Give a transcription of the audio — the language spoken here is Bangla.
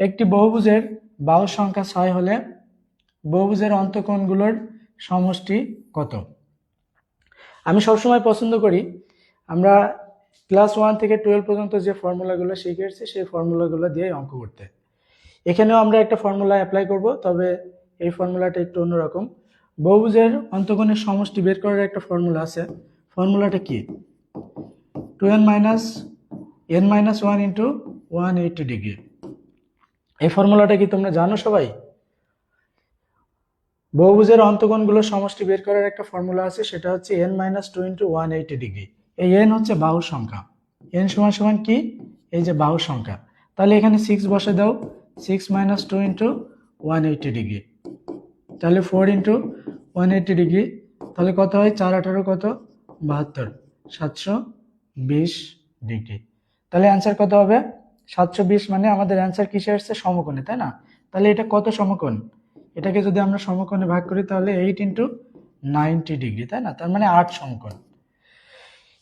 একটি বহুভুজের বাহুর সংখ্যা 6 হলে বহুভুজের অন্তঃকোণগুলোর সমষ্টি কত? আমি সবসময় পছন্দ করি আমরা ক্লাস 1 থেকে 12 পর্যন্ত যে ফর্মুলাগুলো শিখেছি সেই ফর্মুলাগুলো দিয়ে অঙ্ক করতে। এখানেও আমরা একটা ফর্মুলা অ্যাপ্লাই করব, তবে এই ফর্মুলাটা একটু অন্যরকম। বহুভুজের অন্তঃকোণের সমষ্টি বের করার একটা ফর্মুলা আছে। ফর্মুলাটা কি? 2n - n-1 into 180 degree. এই ফর্মুলাটা কি তোমরা জানো সবাই? বহুভুজের অন্তঃকোণগুলোর সমষ্টি বের করার একটা ফর্মুলা আছে, সেটা হচ্ছে n-2 ইন্টু 180 ডিগ্রি। এই n হচ্ছে বাহুর সংখ্যা। n সমান সমান কি? এই যে বাহুর সংখ্যা। তাহলে এখানে 6 বসে দাও। 6 - 2 ইন্টু 180 ডিগ্রি, তাহলে 4 ইন্টু 180 ডিগ্রি। তাহলে কত হয়? 4-18 কত? 72, 720 ডিগ্রি। তাহলে অ্যান্সার কত হবে? 720। মানে আমাদের অ্যান্সার কিসে আসছে? সমকোণে, তাই না? তাহলে এটা কত সমকোণ? এটাকে যদি আমরা সমকোণে ভাগ করি তাহলে 8 ইন্টু 90 ডিগ্রি, তাই না? তার মানে 8 সমকোণ।